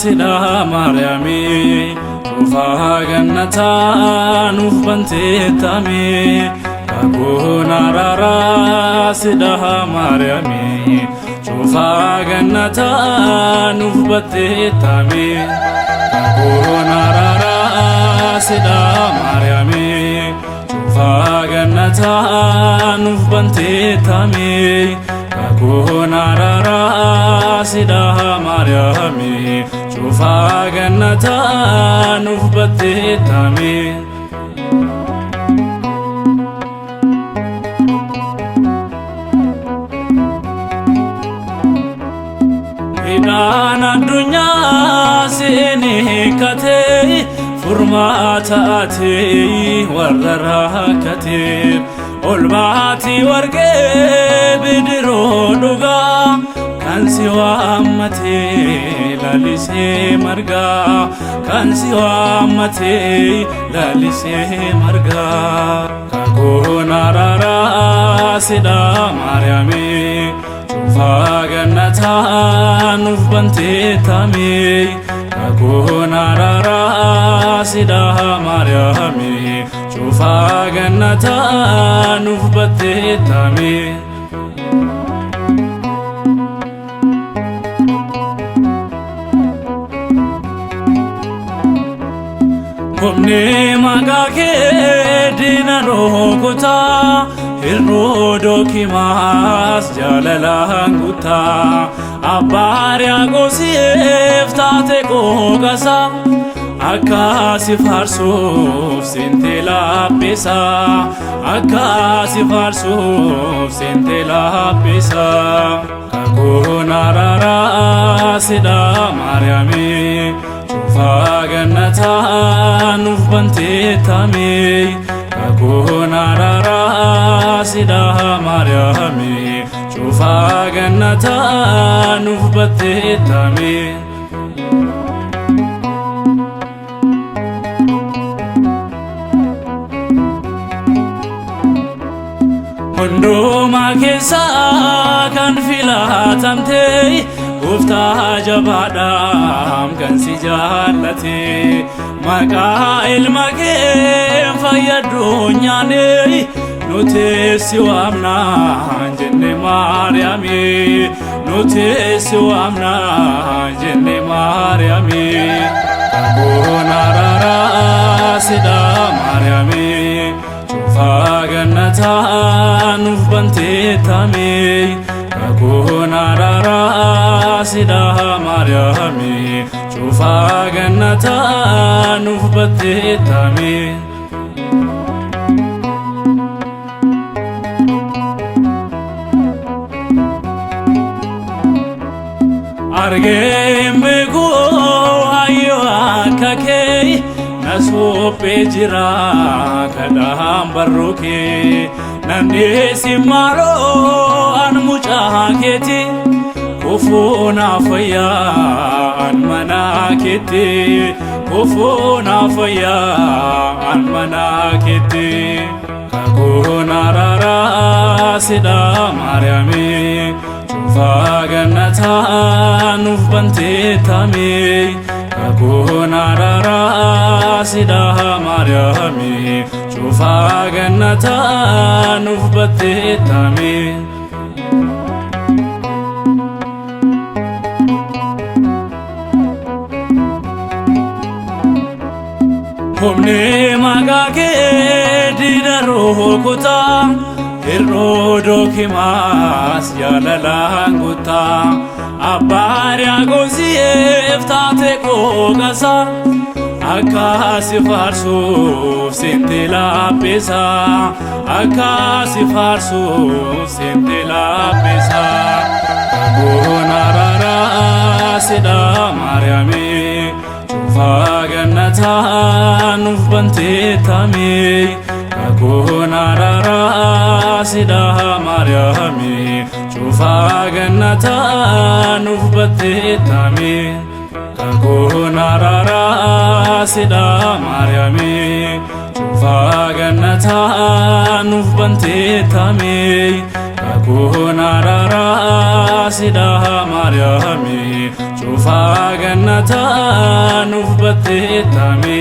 sida Mariami Tufa gannata nuf bante tami Kakuna rara sida Mariami Tufa gannata nuf bante tami Kakuna rara sida Mariami Tufa gannata nuf bante tami Kakuna rara sida Mariami Tufa gannata nuf bante tami Idana dunya sini kate furmata ate warra kate olbati warge bidiro duga kansi wa amate lalise marga kansi wa amate lalise marga kakuna rara sida Mariami Tufa gannata nuf bante tami Kakuna rara sida Mariami Tufa gannata nuf bante tami Kumne magake dina rokota Hirrodo kimas jalalanguta Abbarya gosif tate kogasa Akasi farsuf sintela pesa Akasi farsuf sintela pesa Kakuna rara sida Mariami Tufa gannata nuf bante tami Kakuna rara sida Mariami Tufa gannata nuf bante tami Hunduma keessa kan filatamte Ufta jabaadhaam kan si jaallate Maqaa ilma kee fayyadu nyaane Nuti si waamnaan jenne Mariami Nuti si waamnaan jenne Mariami Kakuna rara sida Mariami Tufa gannata nuf bante tami Kakuna rara sida Mariami Tufa gannata nuf bante tami Argeen beeku hayyo akka kee Nasuuphee jira kadhaan barruu kee Nandeesi maaloo an mucaa keeti Kufuuna fayyaa an manaa keeti Kufuuna fayyaa an manaa keeti Kakuna rara sida Mariami Tufa gannata nuf bante tami Kakuna rara sida Mariami Tufa gannata nuf bante tami Kumne magake dina rokota Hirrodo kimas jalalanguta Abbarya gosif tate kogasa Akasi farsuf sintela pesa Akasi farsuf sintela pesa Kakuna rara sida Mariami Tufa gannata nuf bante tami Kakuna rara sida Mariami Tufa gannata nuf bante tami Kakuna rara sida Mariami Tufa gannata nuf bante tami Kakuna rara sida Mariami Dhuunfaa gannataa nuuf battee taame.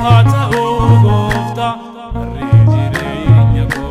haa ta'u gooftaa barri jireenya koo.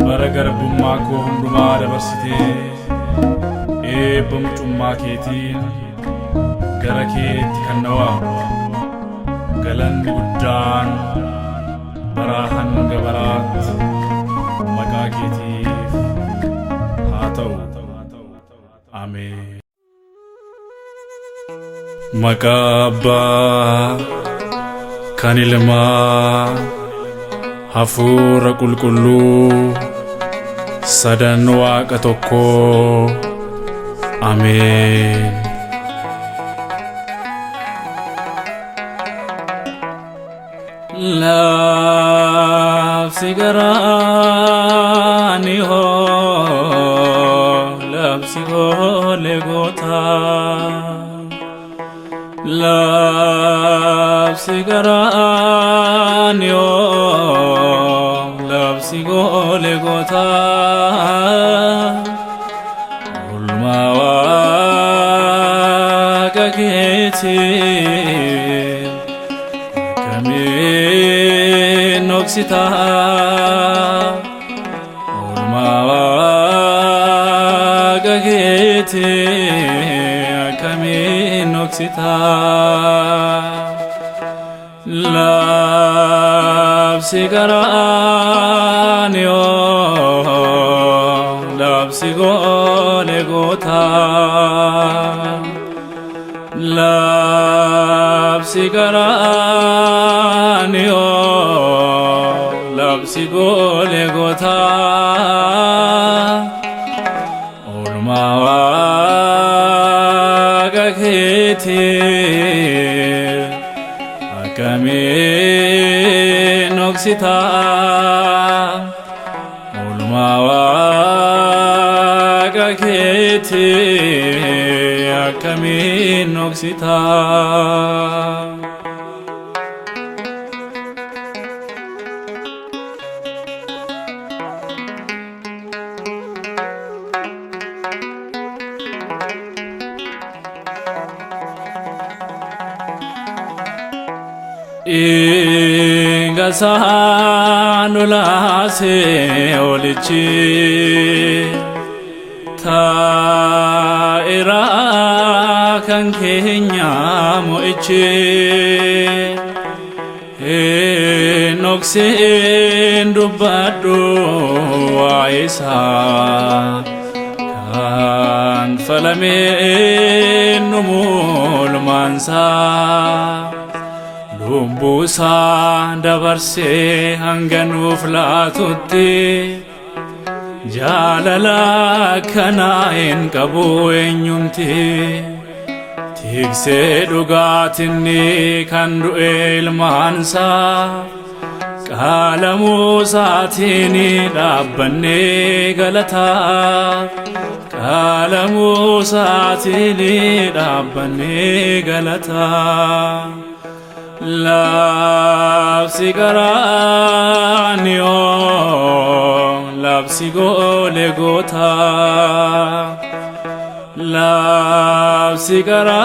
Bara garbummaa koo hundumaa dabarsitee eebba mucummaa keetiin gara keetti kan na waamu galanni guddaan baraa hanga baraatti maqaa keetiif haa ta'u. Ameen. Maqaa Abbaa kan Ilmaa Hafuura Qulqulluu sadan Waaqa tokkoo. Ameen. Labsi garaani hoo labsi goole gootaa. Labsi garaani hoo labsi goole gootaa. Oolmaa Waaqa keetiin akkamiin noksitaa. Oolmaa Waaqa keetiin akkamiin noksitaa. Labsi garaani hoo labsi goole gootaa. Labsi garaani hoo labsi goole gootaa. Oolmaa Waaqa keetiin akkamiin noksitaa. Oolmaa Waaqa keetiin akkamiin noksitaa. Ingasaan ulaasee olichi taa'eeraa kan keenya mo'ichi. Nokseen dubbadhu waa'ee isaa kan falamee nu mulmaansaa. Lumbuusaa dabarsee hanga nuuf laatutti jaalala akkanaa hin qabu eenyumti. Tiksee dhugaatinni kan du'e ilmaansaa qaala Muusaatiin dhaabbannee galataa qaala Muusaatiin dhaabbannee galataa labsi qaraaniyoo labsi Golgootaa labsi qaraaniyoo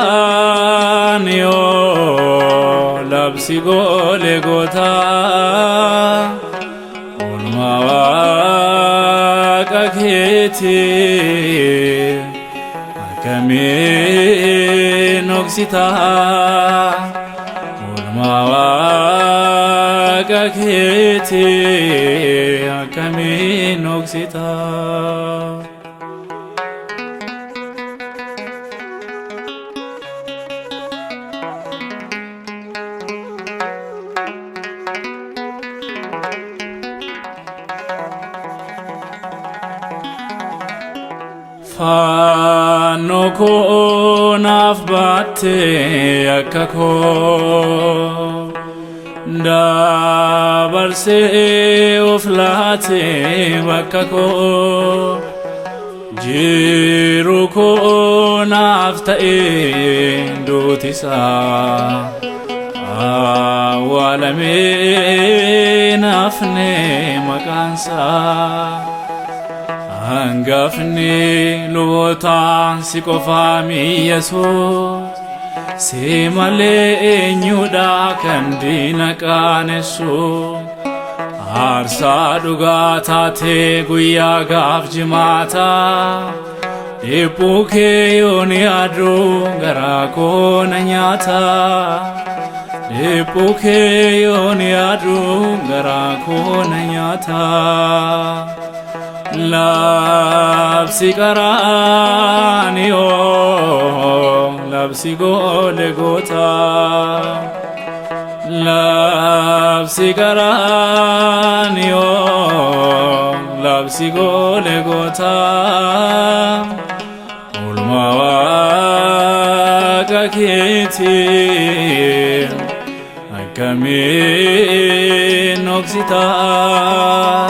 labsi Golgootaa oolmaa Waaqa keetii akkamiin dhoksitaa oolmaa Waaqa keetii akkamiin dhoksitaa. Fannoo koo naaf baattee akka koo dabarsee of laatee bakka koo jiruu koo naaf ta'ee duutisaa awwaalamee naafnee maqaansaa. Hangafni lubootaan si qofaami Yesuus si malee eenyudha kan diina qaanessu aarsaa dhugaa taatee guyyaa gaaf jimaataa dhiphuu kee yoon yaadu garaa koo na nyaataa dhiphuu kee yoon yaadu garaa koo na nyaataa. Labsi qaraaniyoo labsi Golgootaa labsi qaraaniyoo labsi Golgootaa oolmaa Waaqa keetii akkamiin dhoksitaa.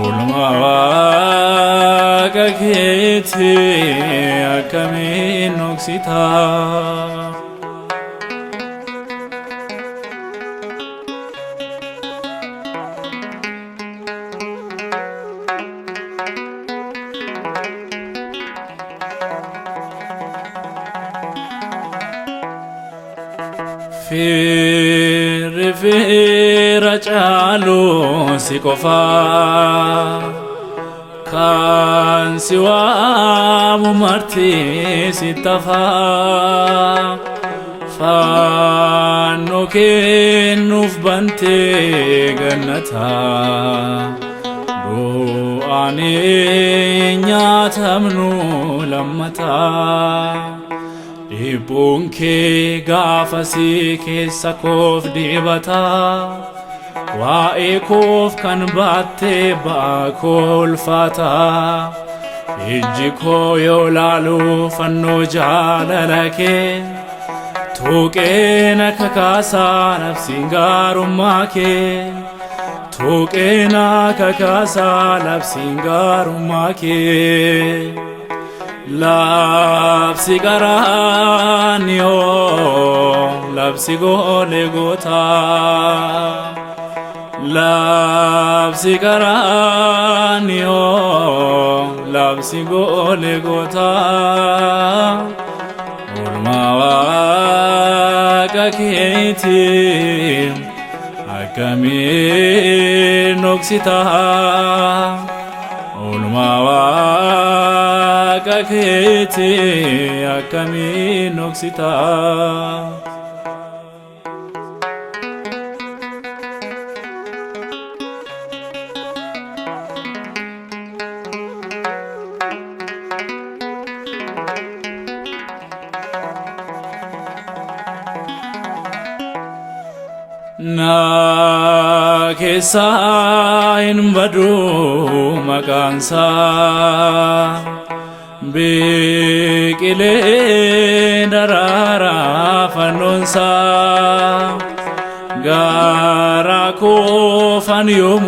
Oolmaa Waaqa keetii akkamiin dhoksitaa. Firri firra caaluu si qofaa kan si waamu marti si tafaa fannoo kennuuf bantee gannataa du'aanii nyaatamnu lammataa. Dhibbuun kee gaafasii keessa koof dibataa waa'ee koof kan baattee ba'aa koo ulfaataa ijji koo yoo laalu fannoo jaalala kee tuqeen akka kaasaa labsiin gaarummaa kee tuqeen akka kaasaa labsiin gaarummaa kee. Labsi qaraaniyoo labsi Golgootaa labsi qaraaniyoo labsi Golgootaa oolmaa Waaqa keetii akkamiin dhoksitaa. Oolmaa Waaqa keetii akkamiin dhoksitaa. Na keessaa hin badu maqaansaa biqilee daraaraa fannoonsaa garaa koo ኦፋን ዮሙ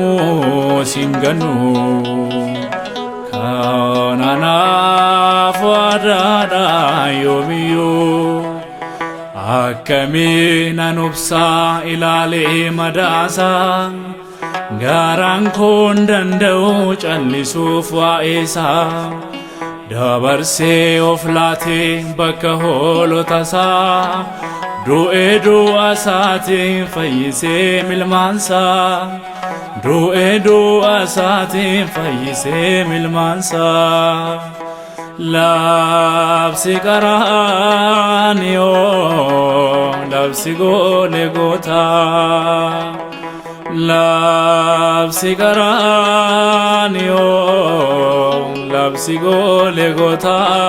ሲንገኑ ካናና ፏዳዳ ዮሚዮ akkamiin anubsaa ilaalee madaasaa gaaraan koon danda'u callisuuf waa'eesaa dabarsee of laatee bakka hoolotasaa du'ee du'a isaatiin fayyisee milmaansaa du'ee du'a isaatiin fayyisee milmaansaa labsi qaraaniyoo labsi Golgootaa labsi qaraaniyoo labsi Golgootaa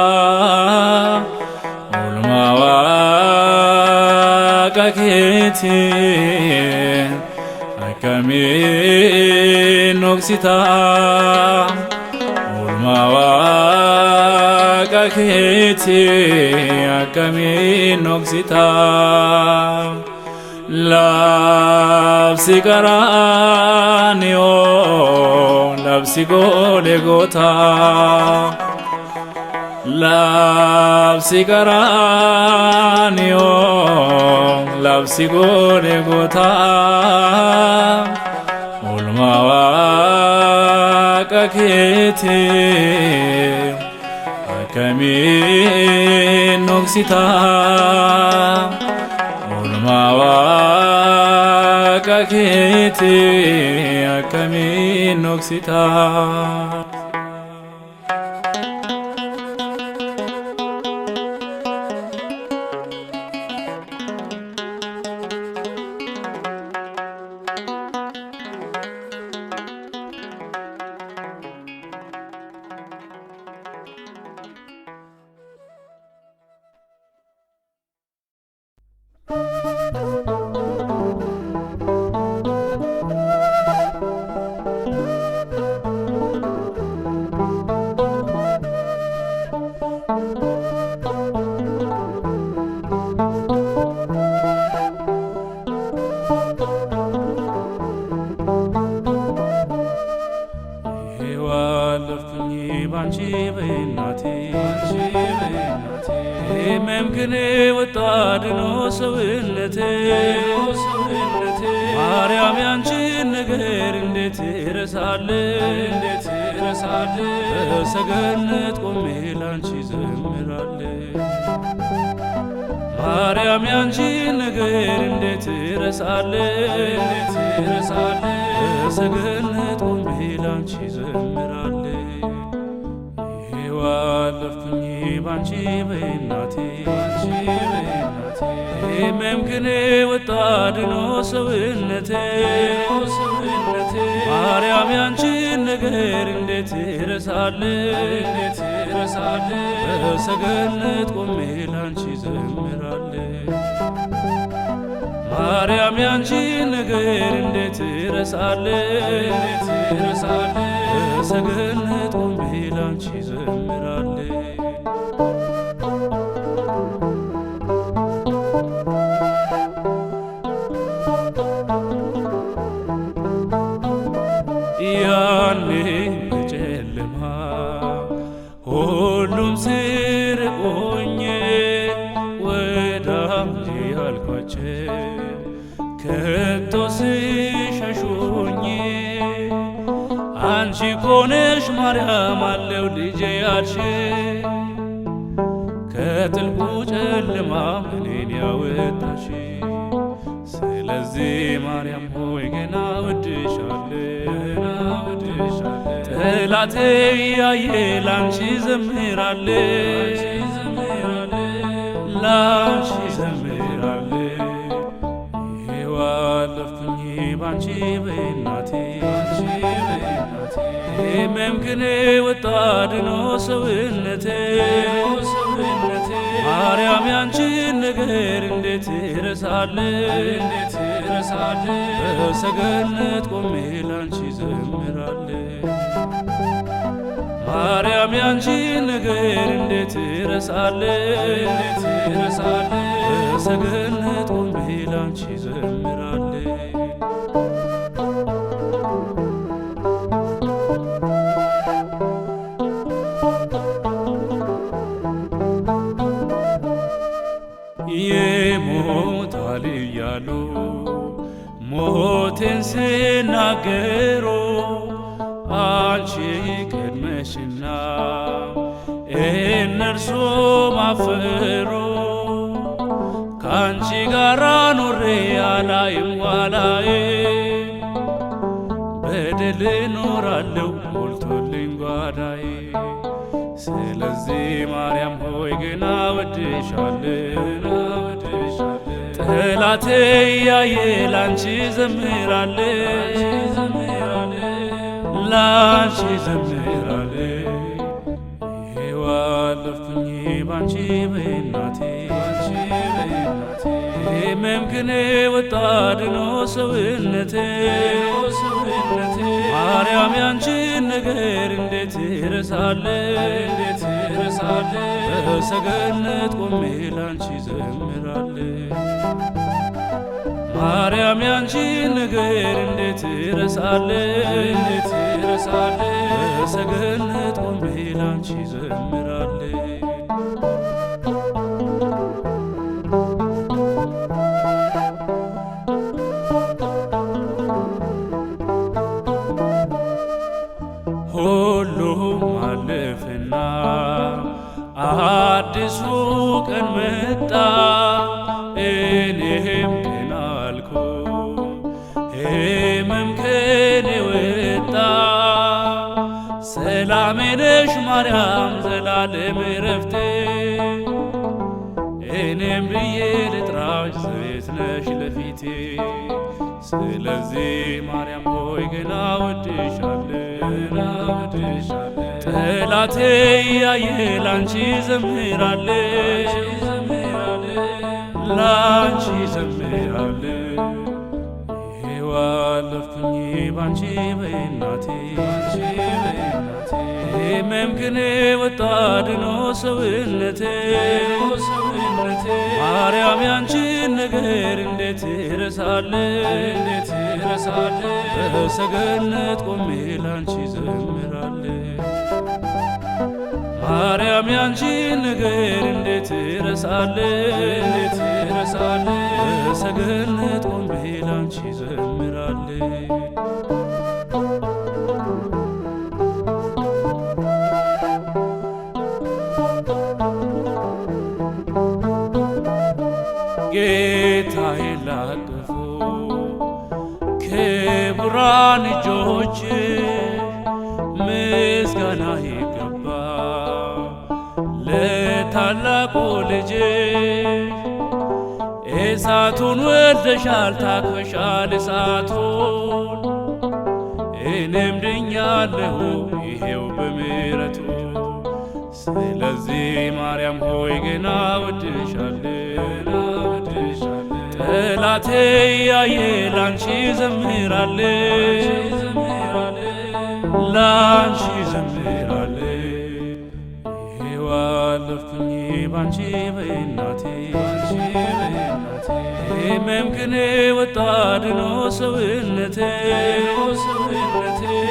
oolmaa Waaqa keetiin akkamiin dhoksitaa oolmaa Waaqa keetiin akkamiin dhoksitaa labsi qaraaniyoo labsi Golgootaa labsi qaraaniyoo labsi Golgootaa oolmaa Waaqa keetiin akkamiin dhoksitaa oolmaa Waaqa keetiin akkamiin dhoksitaa መምክኔ ወጣድኖ ሰውነቴ ማርያም ያንቺን ነገር እንዴት እረሳለሁ በሰገነት ቆሜ ላንቺ ዘምራለሁ ማርያም ያንቺን ነገር እንዴት እረሳለሁ በሰገነት ቆሜ ላንቺ ዘምራለሁ ዋለፍኩኝ ባንቺ በእናቴ መምክኔ ወጣድኖ ሰውነቴ ማርያም ያንቺን ነገር እንዴት እረሳለሁ በሰገነት ቆሜ ላንቺ ዘምራለሁ ማርያም ያንቺን ነገር እንዴት እረሳለሁ በሰገነት ቆሜ ላንቺ ዘምራለሁ ያኔ በጨለማ ሁሉም ሲርቁኝ ወዳጄ ያልኳቸው ከቶ ሲሸሹኝ አንቺ ኮነሽ ማርያም አለው ልጄ ያልሽኝ ከጥልቁ ጨለማ እኔን ያወጣሽ ስለዚህ ማርያም ሆይ ገና ወድሻለሁ ጠላቴ ያየ ላንቺ ዘምራለሁ ላንቺ ዘምራለሁ ዋለፍኩኝ ባንቺ በእናቴ መምክኔ ወጣድኖ ሰውነቴ ማርያም ያንቺን ነገር እንዴት እረሳለሁ በሰገነት ቆሜ ላንቺ ዘምራለሁ ማርያም ያንቺን ነገር እንዴት እረሳለሁ በሰገነት ቆሜ ላንቺ ዘምራለሁ እያሉ ሞቴን ሲናገሩ አንቺ ቀድመሽና እነርሱ ማፈሩ ካንቺ ጋራ ኖሬ አላይም ኋላዬ በደል ኖራለሁ ሞልቶልኝ ጓዳዬ። ስለዚህ ማርያም ሆይ ግን አወድሻለሁ ጠላቴ እያየ ላንቺ ዘምራለሁ ላንቺ ዘምራለሁ ዋለፍኩኝ ባንቺ በእናቴ መምክኔ ወጣ ድኖ ሰውነቴ ማርያም ያንቺን ነገር እንዴት እረሳለሁ በሰገነት ቆሜ ላንቺ ዘምራለሁ ማርያም ያንቺን ነገር እንዴት እረሳለሁ በሰገነት ቆሜ ላንቺ ዘምራለሁ ሁሉም አለፈና አዲሱ ቀን መጣ እኔም ቀና አልኩ ሕመም ከኔ ወጣ ሰላሜ ነሽ ማርያም ዘላለም ዕረፍቴ እኔም ብዬ ልጥራሽ ዘይት ነሽ ለፊቴ ስለዚህ ማርያም ሆይ ገና እወድሻለሁ ጠላቴ እያየ ላንቺ ዘምራለሁ ላንቺ ዘምራለሁ ዋለፍኩኝ ባንቺ በእናቴ መምክኔ ወጣ ድኖ ሰውነቴ ማርያም ያንቺን ነገር እንዴት እረሳለሁ በሰገነት ቆሜ ላንቺ ዘምራለሁ ማርያም ያንቺን ነገር እንዴት እረሳለሁ በሰገነት ቆሜ ላንቺ ዘምራለሁ ጌታዬን ላቀፉ ክቡራን እጆች ምስጋና ይገባ ለታላቁ ልጅ እሳቱን ወልደሻል ታቅፈሻል እሳቱን እኔም ድኛለሁ ይሄው በምሕረቱ ስለዚህ ማርያም ሆይ ገና እወድሻለሁ ጠላቴ እያየ ላንቺ ዘምራለሁ ላንቺ ዘምራለሁ ዋለፍኩኝ ባንቺ በእናቴ መምክኔ ወጣ ድኖ ሰውነቴ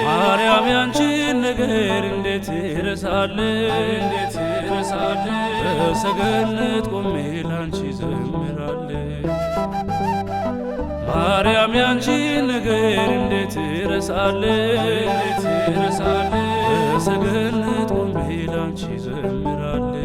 ማርያም ያንቺን ነገር እንዴት እረሳለሁ በሰገነት ቆሜ ላንቺ ዘምራለሁ ማርያም ያንቺን ነገር እንዴት እረሳለሁ በሰገነት ቆሜ ላንቺ ዘምራለሁ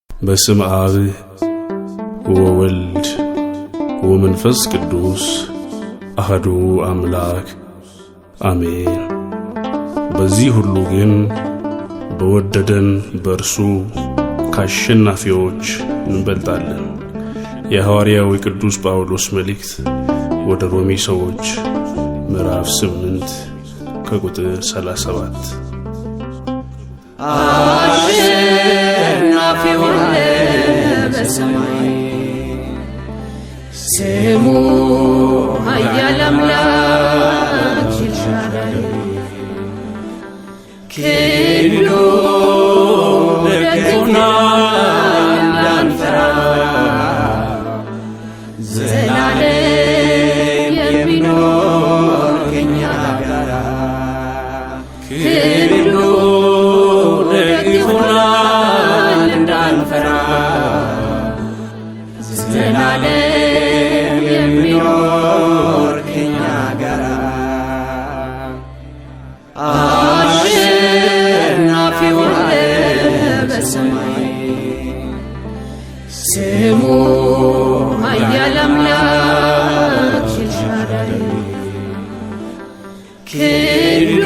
በስመ አብ ወወልድ ወመንፈስ ቅዱስ አሐዱ አምላክ አሜን። በዚህ ሁሉ ግን በወደደን በእርሱ ከአሸናፊዎች እንበልጣለን። የሐዋርያው ቅዱስ ጳውሎስ መልእክት ወደ ሮሜ ሰዎች ምዕራፍ 8 ከቁጥር 37 አሸናፊ ሆነ በሰማይ ስሙ ኃያል አምላክ ይልሻል ክንዱ ክንዱ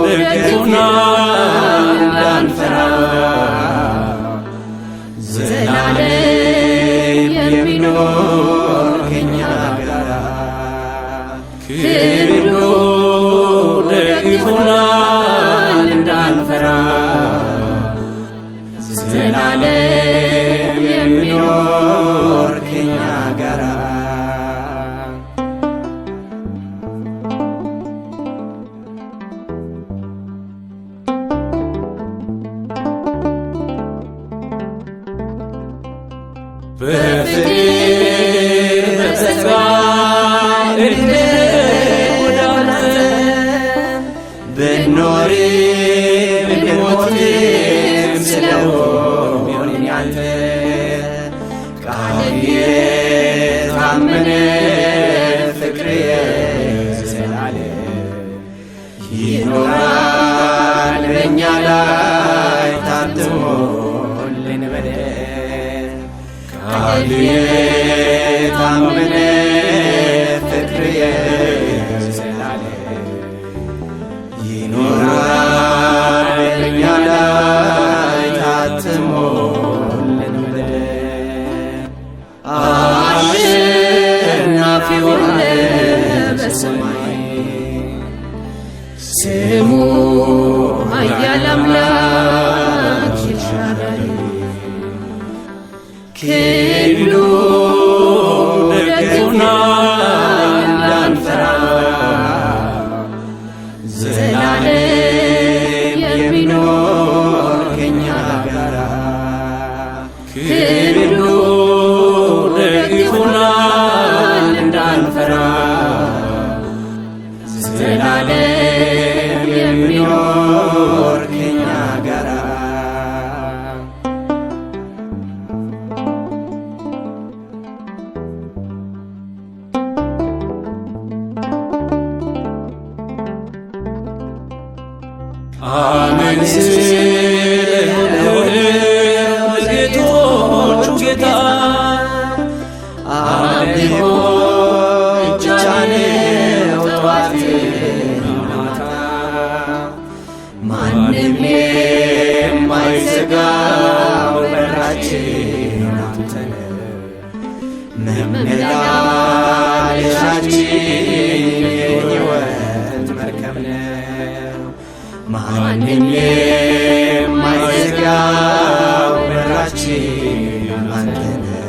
ደግፎናል እንዳንፈራ ዘላለም የሚኖር ከእኛ ጋር ክንዱ ደግፎናል እንዳንፈራ ዘላለም የሚኖር ከእኛ ጋር በፍቅር በጸጋ እንደወዳለን ብንኖርም ብንሞትም ስለሆን ያንተ ቃል የታመነ ፍቅር የዘላለም ይኖራል በእኛ ላይ ታትሞልን በደል ቃል የታመነ ፍቅር የዘላለም ይኖራል በእኛ ላይ ታትሞልን በደል አሸናፊ ሆነ በሰማይ ስሙ ኃያል አምላክ ይሻላል ክንዱ ደግፎናል እንዳንፈራ ዘላለም የሚኖር ከእኛ ጋር ክንዱ ደግፎናል እንዳንፈራ ዘላለም የሚኖር ከእኛ ጋር አሜን ስለሆነው ለጌቶቹ ጌታ አምልኮ ብቻ ነው ጠዋትና ማታ ማንም የማይዘጋው በራችን አንተ ነህ መመላለሻችን የሕይወት መርከብ ነው ማንም የማይዘጋው በራችን አንተ ነህ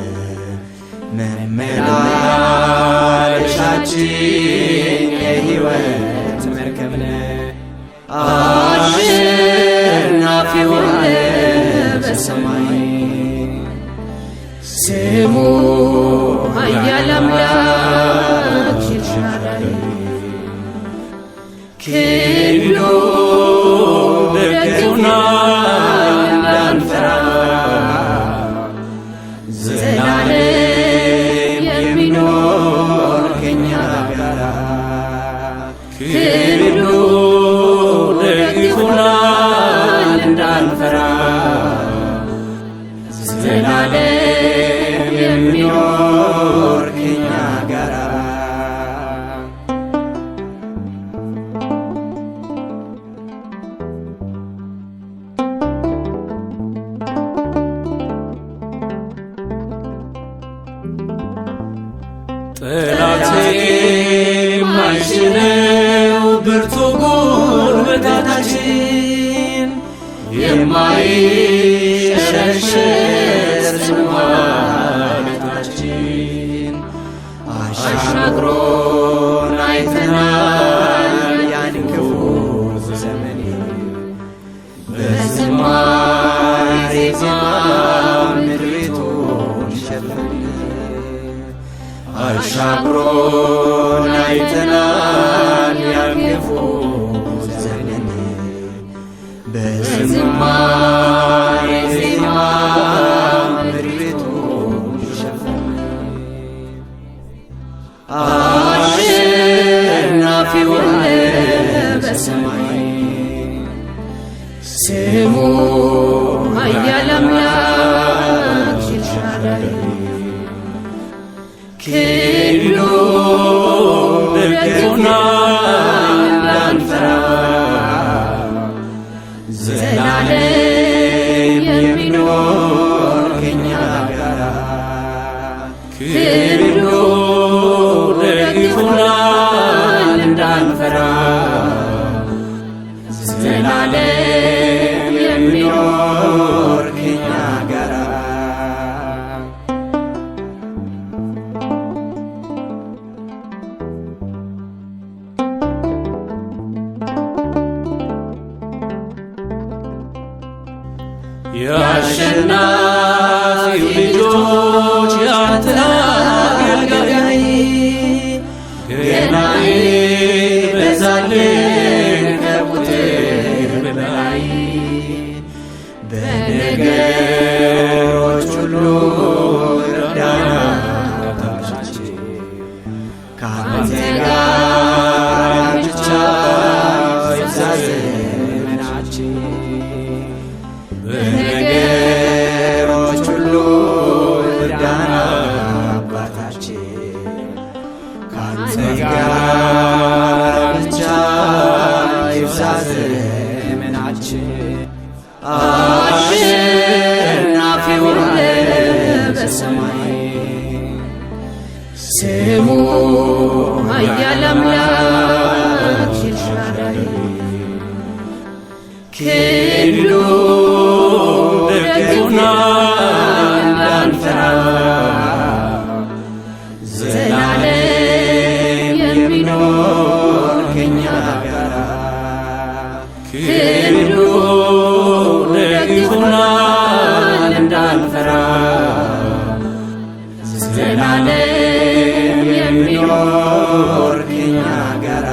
መመላለሻችን የሕይወት መርከብ ነህ አሸናፊ ሆነ በሰማይ ስሙ ኃያል አምላክ ይሻላል ክንዱ ደግፎናል እንዳንፈራ ዘላለም የሚኖር ከእኛ ጋር ክንዱ ደግፎናል እንዳንፈራ ዘላለም የሚኖር ከእኛ ጋር ጠላቴ የማይችለው ብርቱ ጉልበታችን የማይሸረሸር ጽኑ ማለታችን አሻግሮን አይተናል ያን ክፉ ዘመን በዝማሬ ዜማ ምድሪቱን ሸፈነ አሻግሮን አይተናል ያን ክፉ ዘመን በዝማሬ ዜማ ምድሪቱን ሸፈነ አሸናፊ ሆነ በሰማይ ስሙ ኃያል አምላክ ይሻላል ክንዱ ደግፎናል እንዳንፈራ ዘላለም የሚኖር ከኛ ጋራ ክንዱ ደግፎናል እንዳንፈራ ዘላለም የሚኖር ከኛ ጋራ የአሸናፊው ልጆች ያንተ አገልጋይ ገናዬን በዛልን ከቁጥር በላይ በነገሮች ሁሉ እርዳታችን ከአንተ ጋር ብቻ ይብዛ ዘመናችን በነገሮች ሁሉ እርዳን አባታችን ከአንተ ጋር ብቻ ይብዛ ዘመናችን አሸናፊውን በሰማይ ስሙ ኃያል አምላክ ኤልሻዳይ ክንዱ ደግፎናል እንዳንፈራ ዘላለም የሚኖር ከኛ ጋራ ክንዱ ደግፎናል እንዳንፈራ ዘላለም የሚኖር ከኛ ጋራ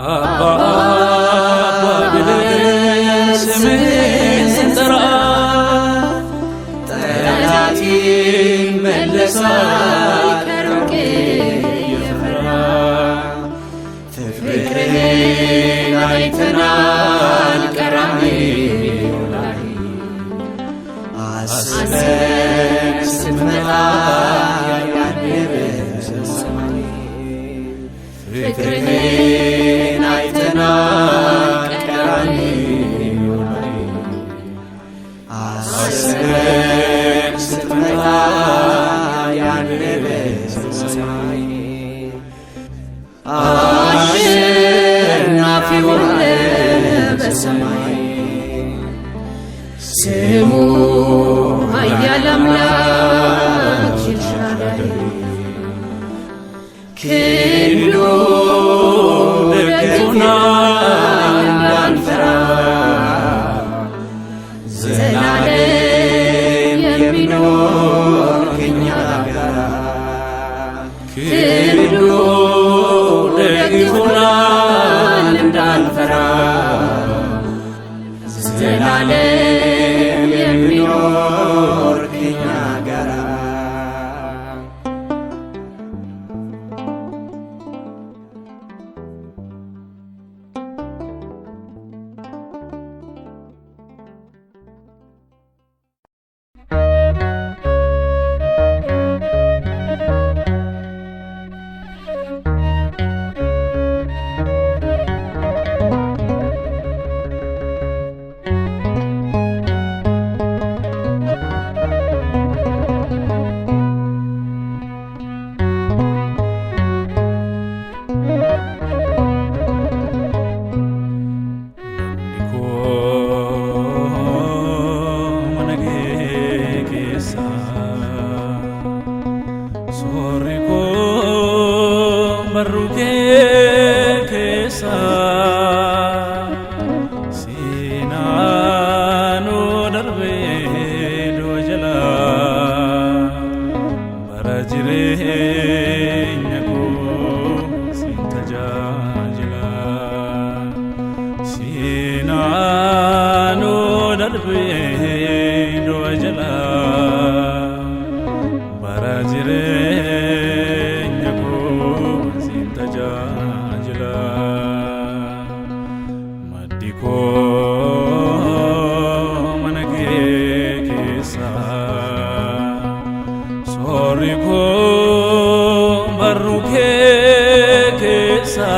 አባ አባ ብለን ስምህን ስንጠራ ጠላቴ መለሳል ከሩቅ እየፈራ ፍቅርህን አይተናል ቀራንዮ ላይ አስበን ስትመጣ ያኔ በሰማይ ፍቅርህን አይተናል ቀራንዮ ላይ አስበን ስትመጣ ያኔ በሰማይ አሸናፊውን በሰማይ ስሙ ኃያል አምላክ ኤልሻዳይ ክንዱ ደግፎናል እንዳንፈራ ዘላለም የሚኖር ከኛ ጋራ ክንዱ ደግፎናል እንዳንፈራ ዘላለም የሚኖር ከኛ ጋራ Jila koo mana kee keessa soorri koo barruu kee keessa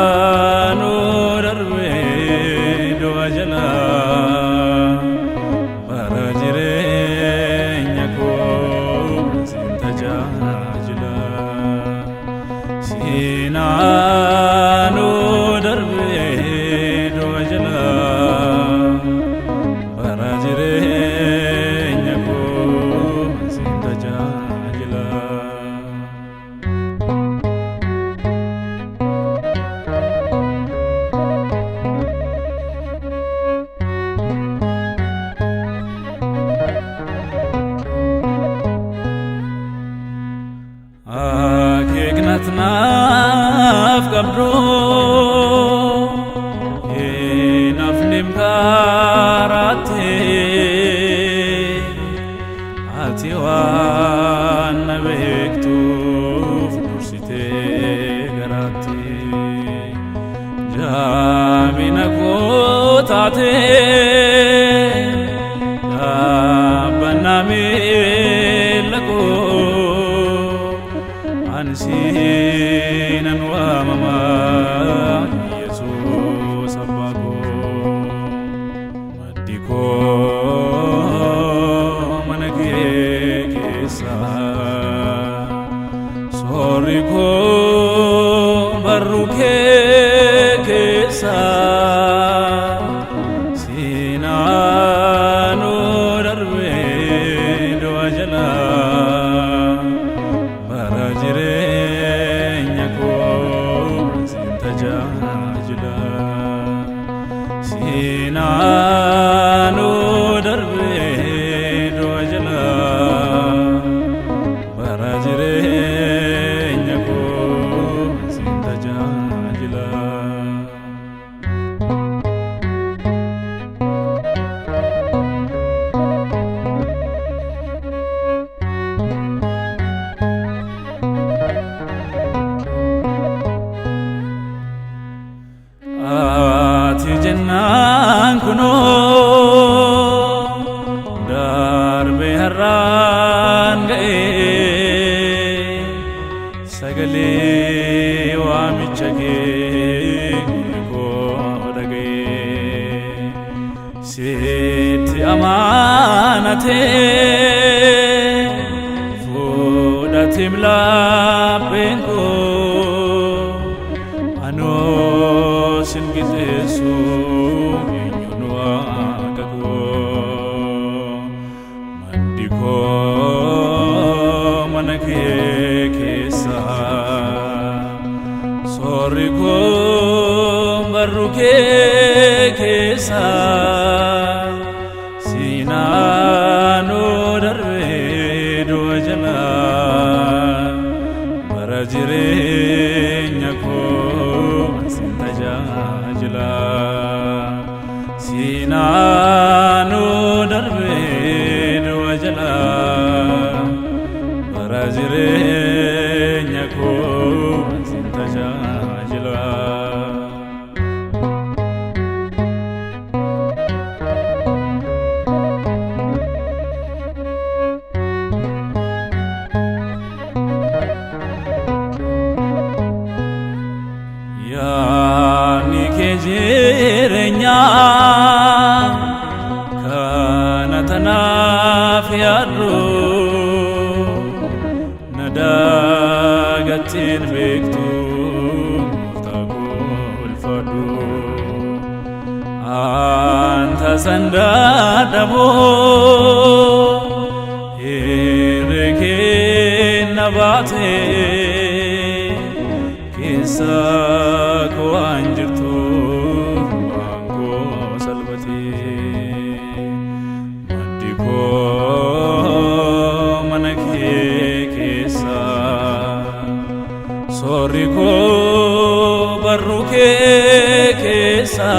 sinaanoo darbee du'a jala bara jireenya koo sin tajaajila sinaanoo darbee du'a jala bara jireenya koo sin tajaajila. Akeeknatnaaf qabdoo hin hafnem kaarattee ati waan na beektuuf dursitee garaattee jaamina koo taatee dhaabbannaa miilla koo ansiinan waamamaa Yesuus abbaa koo maddi koo mana kee keessa soorri koo barruu kee keessa sinaanoo darbee du'a jala bara jireenya koo sin tajaajila sinaanoo darbee du'a jala bara jireenya koo sin tajaajila. Ati jennaan kunoo darbee har'aan ga'ee sagalee waamicha kee gurri koo dhaga'ee sitti amaanatee fudhateem lapheen koo anoo sin giteessu eenyuun waaqa koo maddi koo mana kee keessa soorri koo barruu kee keessa sinaanoo darbee du'a jala bara jireenya koo sin tajaajila sinaanoo darbee du'a jala bara jireenya koo sin tajaajila. Yaani kee jireenyaa kana tanaaf yaaddu na dagatiin beektu gooftaa koo ulfaadhu anta sandaadhaboo herregeen na baatee keessa koo waan jirtuuf waan koo salphatee maddi koo mana kee keessa soorri koo barruu kee keessa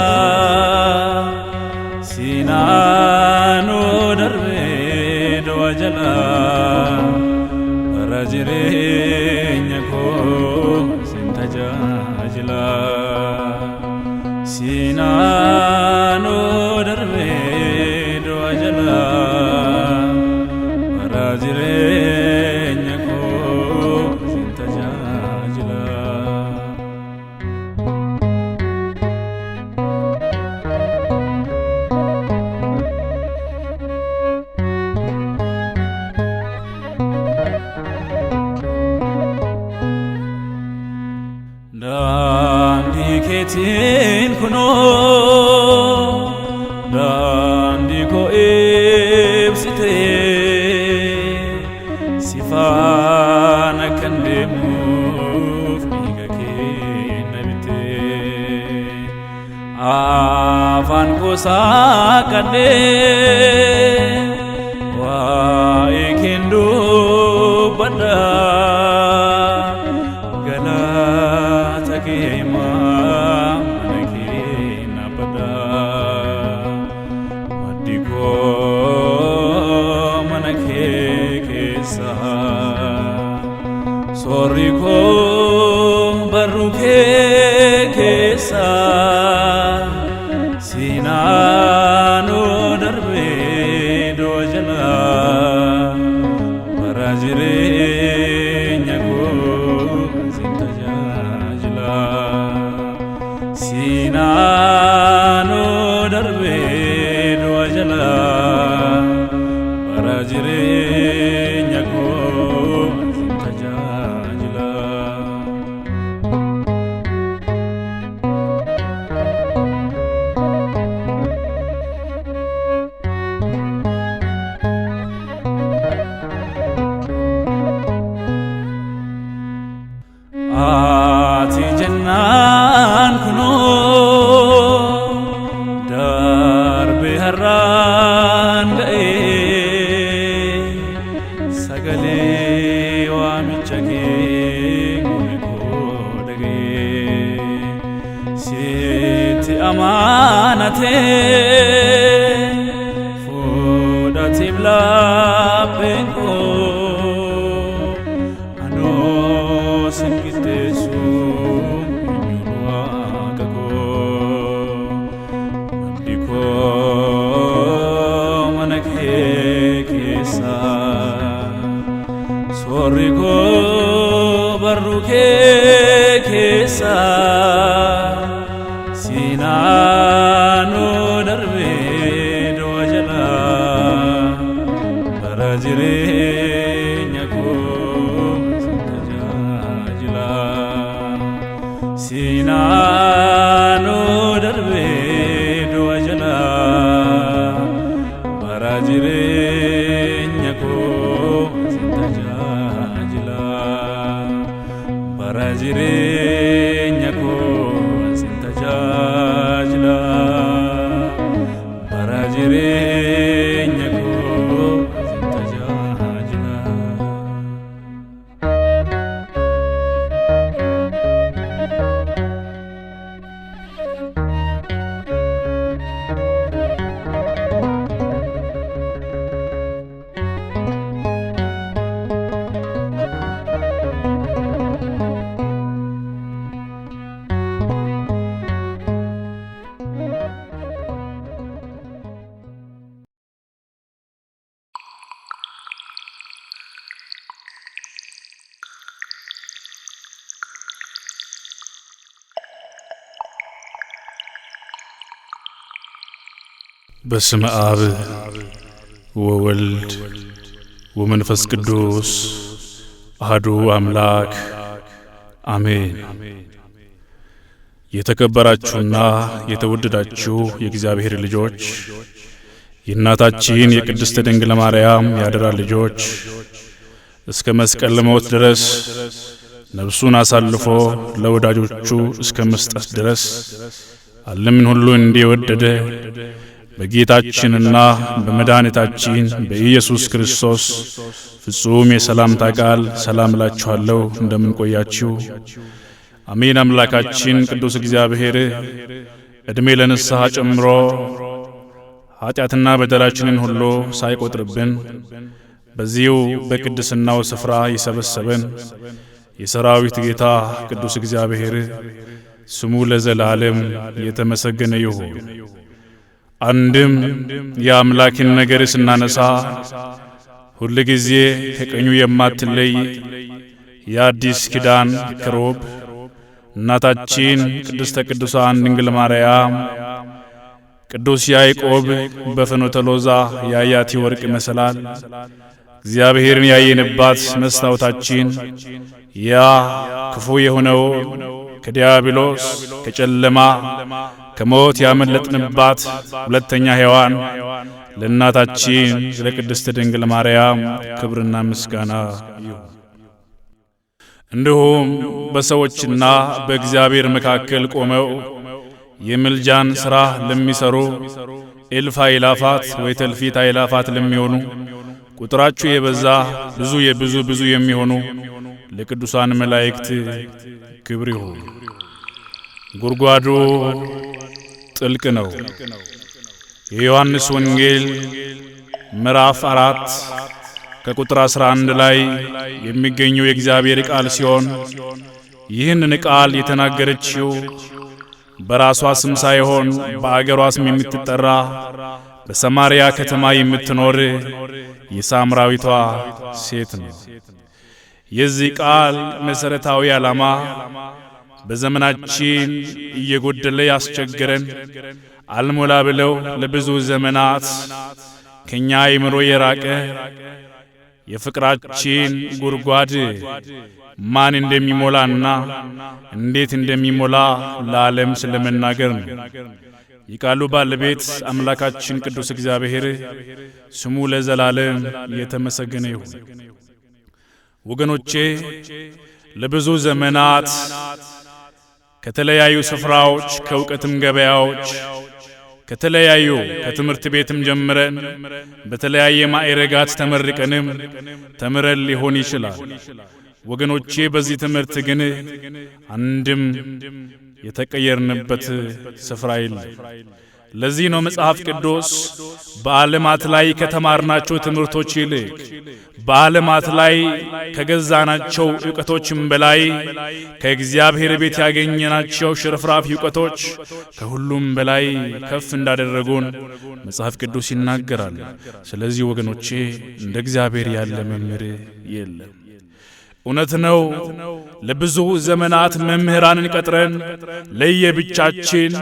sinaanoo darbee du'a jala bara jireenya koo sin tajaajila. tajajila Sinano darbe doa jala bara jirenya ko sin tajajila Dandi ketin kuno Dandi ko ibsite Sifana kandemuf niga kenabite Afan ko sakade Wa ikindu bada Soriko baruke kesa Sinano darbe dojala Barajire nyago sintajajla Sinano darbe dojala Barajire nyago Ati jannan kuno darbe harran gae sagale wa michage guniko dage siti amanate fudati bla penko Singitesu nyurwa kago mandiko manake kesa soriko baruke kesa Sinano darbe dojala barajire nyago Sinano darbe doa jala barajire nyako sintajajila barajire nyako sintajajila barajire nyako sintajajila በስመ አብ ወወልድ ወመንፈስ ቅዱስ አሐዱ አምላክ አሜን። የተከበራችሁና የተወደዳችሁ የእግዚአብሔር ልጆች የእናታችን የቅድስት ድንግል ማርያም ያደራ ልጆች እስከ መስቀል ሞት ድረስ ነፍሱን አሳልፎ ለወዳጆቹ እስከ መስጠት ድረስ ዓለምን ሁሉ እንዲወደደ በጌታችንና በመድኃኒታችን በኢየሱስ ክርስቶስ ፍጹም የሰላምታ ቃል ሰላም እላችኋለሁ። እንደምን ቆያችሁ? አሜን። አምላካችን ቅዱስ እግዚአብሔር እድሜ ለንስሐ ጨምሮ ኃጢአትና በደላችንን ሁሉ ሳይቆጥርብን በዚሁ በቅድስናው ስፍራ ይሰበሰበን የሰራዊት ጌታ ቅዱስ እግዚአብሔር ስሙ ለዘላለም የተመሰገነ ይሁን። አንድም የአምላክን ነገር ስናነሳ ሁሉ ጊዜ ከቀኙ የማትለይ የአዲስ ኪዳን ክሩብ እናታችን ቅድስተ ቅዱሳን ድንግል ማርያም ቅዱስ ያዕቆብ በፍኖተ ሎዛ ያያት ወርቅ መሰላል እግዚአብሔርን ያየንባት መስታወታችን ያ ክፉ የሆነው ከዲያብሎስ ከጨለማ ከሞት ያመለጥንባት ሁለተኛ ሔዋን ለእናታችን ለቅድስት ድንግል ማርያም ክብርና ምስጋና ይሁን። እንዲሁም በሰዎችና በእግዚአብሔር መካከል ቆመው የምልጃን ሥራ ለሚሰሩ እልፍ አእላፋት ወእልፊት አእላፋት ለሚሆኑ ቁጥራቸው የበዛ ብዙ የሚሆኑ ለቅዱሳን መላእክት ክብር ይሁን። ጉድጓዱ ጥልቅ ነው። የዮሐንስ ወንጌል ምዕራፍ 4 ከቁጥር 11 ላይ የሚገኘው የእግዚአብሔር ቃል ሲሆን ይህንን ቃል የተናገረችው በራሷ ስም ሳይሆን በአገሯ ስም የምትጠራ በሰማርያ ከተማ የምትኖር የሳምራዊቷ ሴት ነው። የዚህ ቃል መሰረታዊ ዓላማ በዘመናችን እየጎደለ ያስቸገረን አልሞላ ብለው ለብዙ ዘመናት ከኛ አይምሮ የራቀ የፍቅራችን ጉድጓድ ማን እንደሚሞላና እንዴት እንደሚሞላ ለዓለም ስለመናገር ነው። የቃሉ ባለቤት አምላካችን ቅዱስ እግዚአብሔር ስሙ ለዘላለም የተመሰገነ ይሁን። ወገኖቼ ለብዙ ዘመናት ከተለያዩ ስፍራዎች ከእውቀትም ገበያዎች ከተለያዩ ከትምህርት ቤትም ጀምረን በተለያየ ማዕረጋት ተመርቀንም ተምረን ሊሆን ይችላል። ወገኖቼ በዚህ ትምህርት ግን አንድም የተቀየርንበት ስፍራ የለም። ለዚህ ነው መጽሐፍ ቅዱስ በዓለማት ላይ ከተማርናቸው ትምህርቶች ይልቅ በዓለማት ላይ ከገዛናቸው ዕውቀቶችም በላይ ከእግዚአብሔር ቤት ያገኘናቸው ሽርፍራፊ ዕውቀቶች ከሁሉም በላይ ከፍ እንዳደረጉን መጽሐፍ ቅዱስ ይናገራል። ስለዚህ ወገኖቼ እንደ እግዚአብሔር ያለ መምህር የለም። እውነት ነው። ለብዙ ዘመናት መምህራንን ቀጥረን ለየብቻችን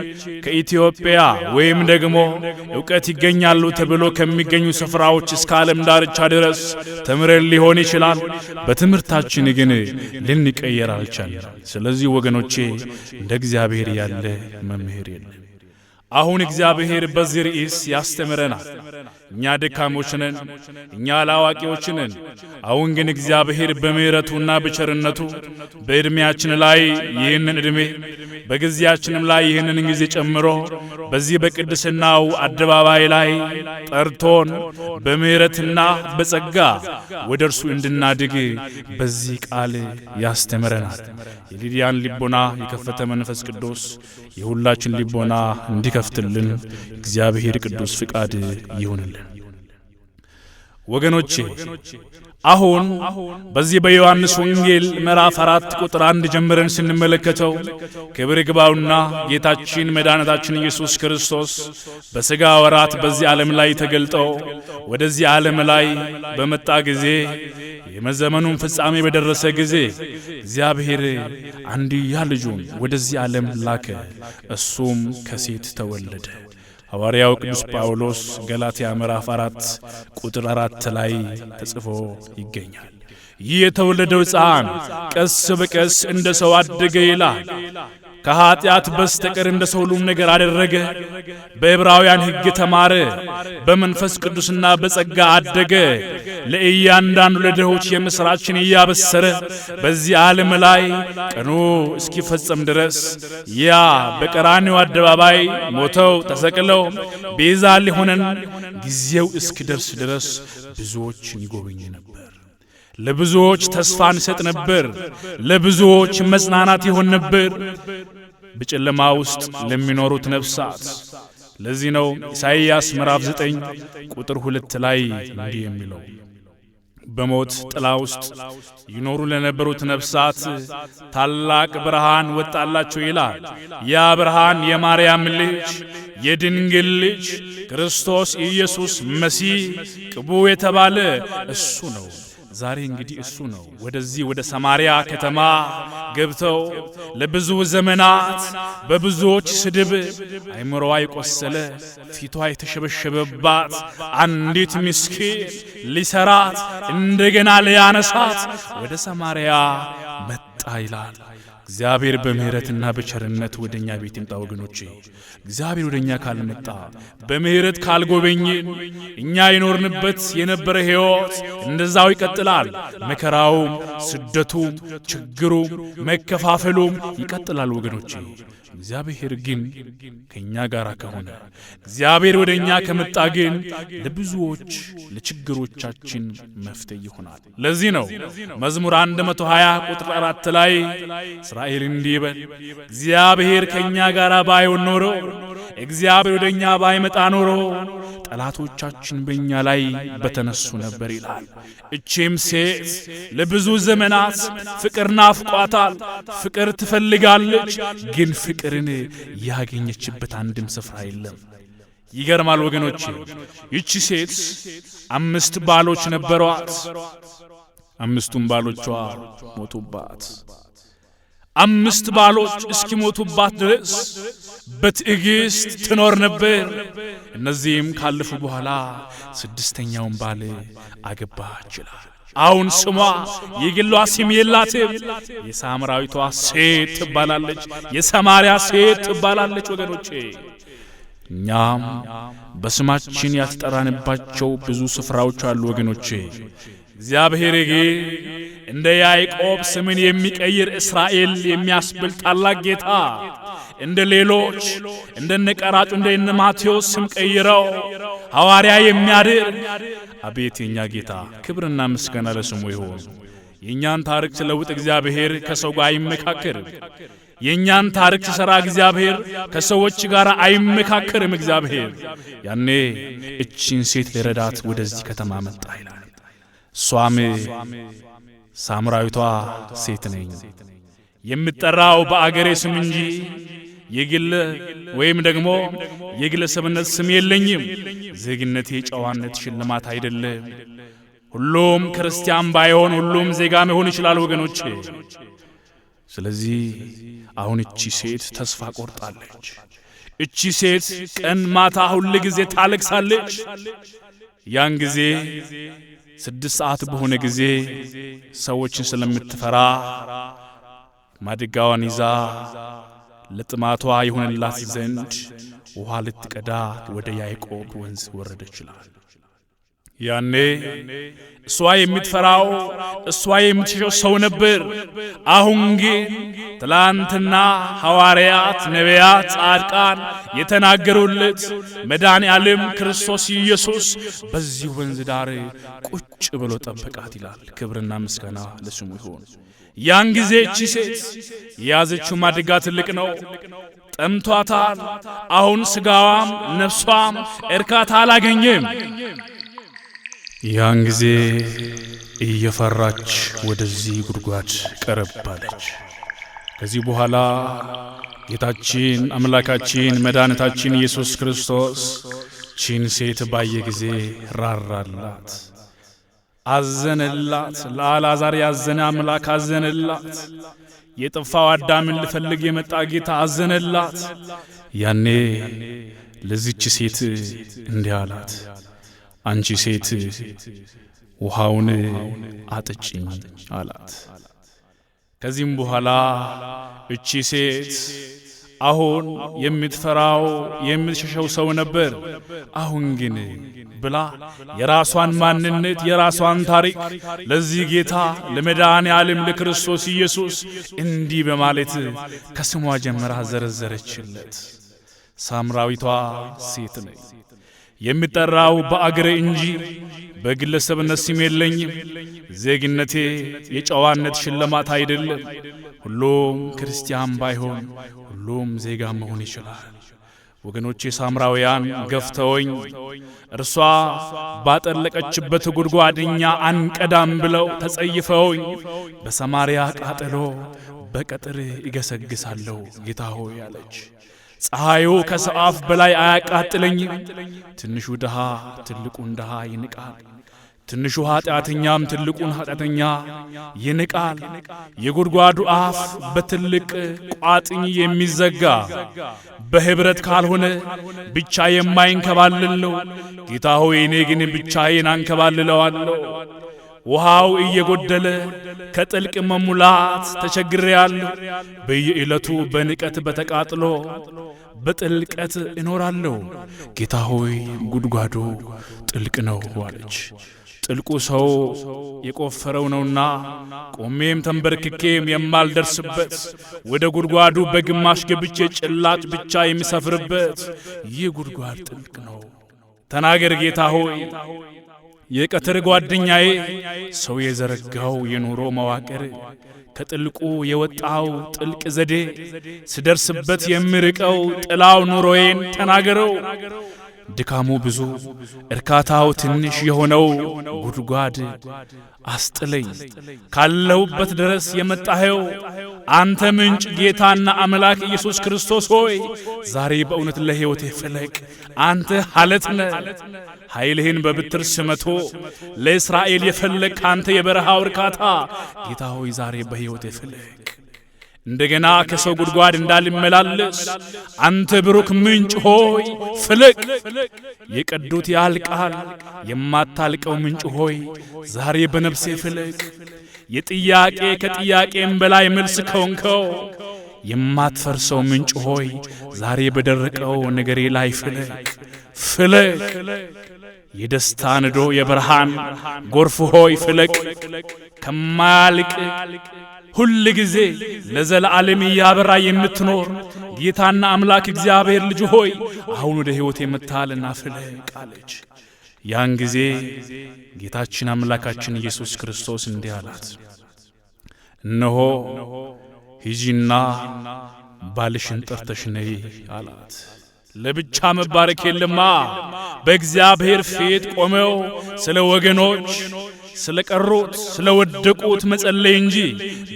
ከኢትዮጵያ ወይም ደግሞ ዕውቀት ይገኛሉ ተብሎ ከሚገኙ ስፍራዎች እስከ ዓለም ዳርቻ ድረስ ተምረን ሊሆን ይችላል። በትምህርታችን ግን ልንቀየር አልቻልንም። ስለዚህ ወገኖቼ እንደ እግዚአብሔር ያለ መምህር የለም። አሁን እግዚአብሔር በዚህ ርዕስ ያስተምረናል። እኛ ደካሞች ነን፣ እኛ አላዋቂዎች ነን። አሁን ግን እግዚአብሔር በምሕረቱና በቸርነቱ በዕድሜያችን ላይ ይህንን ዕድሜ በጊዜያችንም ላይ ይህንን ጊዜ ጨምሮ በዚህ በቅድስናው አደባባይ ላይ ጠርቶን በምሕረትና በጸጋ ወደ እርሱ እንድናድግ በዚህ ቃል ያስተምረናል። የሊዲያን ልቦና የከፈተ መንፈስ ቅዱስ የሁላችን ልቦና እንዲከፍትልን እግዚአብሔር ቅዱስ ፍቃድ ይሁንልን። ወገኖቼ አሁን በዚህ በዮሐንስ ወንጌል ምዕራፍ 4 ቁጥር 1 ጀምረን ስንመለከተው ክብር ይግባውና ጌታችን መድኃኒታችን ኢየሱስ ክርስቶስ በሥጋ ወራት በዚህ ዓለም ላይ ተገልጠው ወደዚህ ዓለም ላይ በመጣ ጊዜ የዘመኑን ፍጻሜ በደረሰ ጊዜ እግዚአብሔር አንድያ ልጁን ወደዚህ ዓለም ላከ። እሱም ከሴት ተወለደ። ሐዋርያው ቅዱስ ጳውሎስ ገላትያ ምዕራፍ 4 ቁጥር 4 ላይ ተጽፎ ይገኛል። ይህ የተወለደው ሕፃን ቀስ በቀስ እንደ ሰው አደገ ይላል። ከኃጢአት በስተቀር እንደ ሰው ሁሉም ነገር አደረገ። በዕብራውያን ሕግ ተማረ። በመንፈስ ቅዱስና በጸጋ አደገ። ለእያንዳንዱ ለድሆች የምሥራችን እያበሰረ በዚህ ዓለም ላይ ቀኑ እስኪፈጸም ድረስ ያ በቀራንዮ አደባባይ ሞተው ተሰቅለው ቤዛ ሊሆነን ጊዜው እስኪደርስ ድረስ ብዙዎችን ይጎበኝ ነበር። ለብዙዎች ተስፋን ይሰጥ ነበር። ለብዙዎች መጽናናት ይሆን ነበር በጨለማ ውስጥ ለሚኖሩት ነፍሳት። ለዚህ ነው ኢሳይያስ ምዕራፍ 9 ቁጥር 2 ላይ እንዲህ የሚለው በሞት ጥላ ውስጥ ይኖሩ ለነበሩት ነፍሳት ታላቅ ብርሃን ወጣላቸው ይላል። ያ ብርሃን የማርያም ልጅ የድንግል ልጅ ክርስቶስ ኢየሱስ መሲህ ቅቡዕ የተባለ እሱ ነው። ዛሬ እንግዲህ እሱ ነው ወደዚህ ወደ ሰማርያ ከተማ ገብተው ለብዙ ዘመናት በብዙዎች ስድብ አይምሮዋ የቆሰለ ፊቷ የተሸበሸበባት አንዲት ምስኪን ሊሰራት እንደገና ሊያነሳት ወደ ሰማርያ መጣ ይላል። እግዚአብሔር በምህረትና በቸርነት ወደኛ ቤት ይምጣ ወገኖቼ። እግዚአብሔር ወደኛ ካልመጣ በምህረት ካልጎበኘን እኛ ይኖርንበት የነበረ ሕይወት እንደዛው ይቀጥላል። መከራውም፣ ስደቱም፣ ችግሩም፣ መከፋፈሉም ይቀጥላል ወገኖቼ። እግዚአብሔር ግን ከኛ ጋር ከሆነ እግዚአብሔር ወደኛ ከመጣ ግን ለብዙዎች ለችግሮቻችን መፍትሄ ይሆናል። ለዚህ ነው መዝሙር 120 ቁጥር 4 ላይ እስራኤል እንዲህ ይበል እግዚአብሔር ከኛ ጋር ባይሆን ኖሮ እግዚአብሔር ወደኛ ባይመጣ ኖሮ ጠላቶቻችን በእኛ ላይ በተነሱ ነበር ይላል። እቺም ሴት ለብዙ ዘመናት ፍቅር ናፍቋታል። ፍቅር ትፈልጋለች፣ ግን ፍቅርን ያገኘችበት አንድም ስፍራ የለም። ይገርማል ወገኖቼ። ይቺ ሴት 5 ባሎች ነበሯት። 5ቱም ባሎቿ ሞቱባት። 5 ባሎች እስኪሞቱባት ድረስ በትዕግስት ትኖር ነበር። እነዚህም ካለፉ በኋላ 6ኛውን ባል አገባች ይላል። አሁን ስሟ የግሏ ስም የላትም። የሳምራዊቷ ሴት ትባላለች። የሰማርያ ሴት ትባላለች ወገኖቼ። እኛም በስማችን ያልተጠራንባቸው ብዙ ስፍራዎች አሉ ወገኖቼ። እግዚአብሔር ግን እንደ ያዕቆብ ስምን የሚቀይር እስራኤል የሚያስብል ታላቅ ጌታ እንደ ሌሎች እንደነ ቀራጩ እንደነ ማቴዎስ ስም ቀይረው ሐዋርያ የሚያደርግ አቤት የኛ ጌታ ክብርና ምስጋና ለስሙ ይሁን። የኛን ታሪክ ስለውጥ እግዚአብሔር ከሰው ጋር አይመካከርም። የኛን ታሪክ ሲሰራ እግዚአብሔር ከሰዎች ጋር አይመካከርም። እግዚአብሔር ያኔ እቺን ሴት ለረዳት ወደዚህ ከተማ መጣ ይላል። እሷም ሳምራዊቷ ሴት ነኝ የምጠራው በአገሬ ስም እንጂ የግል ወይም ደግሞ የግለሰብነት ስም የለኝም። ዜግነቴ ጨዋነት ሽልማት አይደለም። ሁሉም ክርስቲያን ባይሆን ሁሉም ዜጋ መሆን ይችላል ወገኖቼ። ስለዚህ አሁን እቺ ሴት ተስፋ ቆርጣለች። እቺ ሴት ቀን ማታ ሁሉ ጊዜ ታለቅሳለች። ያን ጊዜ 6 ሰዓት በሆነ ጊዜ ሰዎችን ስለምትፈራ ማድጋዋን ይዛ ለጥማቷ ይሆንላት ዘንድ ውሃ ልትቀዳ ወደ ያዕቆብ ወንዝ ወረደች ይላል። ያኔ እሷ የምትፈራው እሷ የምትሸሸው ሰው ነበር። አሁን ግን ትላንትና ሐዋርያት፣ ነቢያት፣ ጻድቃን የተናገሩለት መድኃኔ ዓለም ክርስቶስ ኢየሱስ በዚህ ወንዝ ዳር ቁጭ ብሎ ጠበቃት ይላል። ክብርና ምስጋና ለስሙ ይሁን። ያን ጊዜ እቺ ሴት የያዘችው ማድጋ ትልቅ ነው። ጠምቷታል። አሁን ስጋዋም ነፍሷም እርካታ አላገኘም። ያን ጊዜ እየፈራች ወደዚህ ጉድጓድ ቀረባለች። ከዚህ በኋላ ጌታችን አምላካችን መድኃኒታችን ኢየሱስ ክርስቶስ ቺን ሴት ባየ ጊዜ ራራላት፣ አዘነላት። ለአልዓዛር ያዘነ አምላክ አዘነላት። የጠፋው አዳምን ልፈልግ የመጣ ጌታ አዘነላት። ያኔ ለዚች ሴት እንዲህ አላት፣ አንቺ ሴት ውሃውን አጥጪኝ አላት። ከዚህም በኋላ እቺ ሴት አሁን የምትፈራው የምትሸሸው ሰው ነበር። አሁን ግን ብላ የራሷን ማንነት የራሷን ታሪክ ለዚህ ጌታ ለመድኃኔ ዓለም ለክርስቶስ ኢየሱስ እንዲህ በማለት ከስሟ ጀምራ ዘረዘረችለት። ሳምራዊቷ ሴት ነኝ፣ የምጠራው በአገሬ እንጂ በግለሰብነት ስም የለኝም። ዜግነቴ የጨዋነት ሽልማት አይደለም። ሁሉም ክርስቲያን ባይሆን ሁሉም ዜጋ መሆን ይችላል። ወገኖቼ ሳምራውያን ገፍተውኝ እርሷ ባጠለቀችበት ጉድጓድኛ አንቀዳም ብለው ተጸይፈውኝ በሰማርያ ቃጠሎ በቀጥር ይገሰግሳለሁ ጌታ ሆይ አለች። ፀሐዩ ከሰዓፍ በላይ አያቃጥለኝም። ትንሹ ድሃ ትልቁን ድሃ ይንቃል፣ ትንሹ ኃጢአተኛም ትልቁን ኃጢአተኛ ይንቃል። የጉድጓዱ አፍ በትልቅ ቋጥኝ የሚዘጋ በህብረት ካልሆነ ብቻ የማይንከባልል ነው። ጌታ ሆይ እኔ ግን ብቻዬን አንከባልለዋለሁ። ውሃው እየጎደለ ከጥልቅ መሙላት ተቸግሬያለሁ። በየዕለቱ በንቀት በተቃጥሎ በጥልቀት እኖራለሁ። ጌታ ሆይ ጉድጓዱ ጥልቅ ነው አለች። ጥልቁ ሰው የቆፈረው ነውና ቆሜም ተንበርክኬም የማልደርስበት ወደ ጉድጓዱ በግማሽ ገብቼ ጭላጭ ብቻ የሚሰፍርበት ይህ ጉድጓድ ጥልቅ ነው። ተናገር ጌታ ሆይ። የቀትር ጓደኛዬ ሰው የዘረጋው የኑሮ መዋቅር ከጥልቁ የወጣው ጥልቅ ዘዴ ስደርስበት የሚርቀው ጥላው ኑሮዬን ተናገረው። ድካሙ ብዙ እርካታው ትንሽ የሆነው ጉድጓድ አስጥለኝ። ካለሁበት ድረስ የመጣኸው አንተ ምንጭ ጌታና አምላክ ኢየሱስ ክርስቶስ ሆይ ዛሬ በእውነት ለሕይወቴ ፍለቅ። አንተ ሐለት ነህ። ኃይልህን በብትር ስመቶ ለእስራኤል የፈለቅ አንተ የበረሃው እርካታ ጌታ ሆይ ዛሬ በሕይወቴ ፍለቅ። እንደገና ከሰው ጉድጓድ እንዳልመላለስ አንተ ብሩክ ምንጭ ሆይ ፍለቅ። የቀዱት ያልቃል የማታልቀው ምንጭ ሆይ ዛሬ በነፍሴ ፍለቅ። የጥያቄ ከጥያቄም በላይ መልስ ከሆንከው የማትፈርሰው ምንጭ ሆይ ዛሬ በደረቀው ነገሬ ላይ ፍለቅ ፍለቅ። የደስታ ንዶ የብርሃን ጎርፍ ሆይ ፍለቅ። ከማያልቅ ሁሉ ጊዜ ለዘላለም ያበራ የምትኖር ጌታና አምላክ እግዚአብሔር ልጅ ሆይ አሁን ወደ ሕይወቴ መጣልና ፍለቅ አለች። ያን ጊዜ ጌታችን አምላካችን ኢየሱስ ክርስቶስ እንዲህ አላት፣ እነሆ ሂጂና ባልሽን ጠርተሽ ነይ አላት። ለብቻ መባረክ የለማ። በእግዚአብሔር ፊት ቆመው ስለ ወገኖች ስለቀሩት ስለወደቁት መጸለይ እንጂ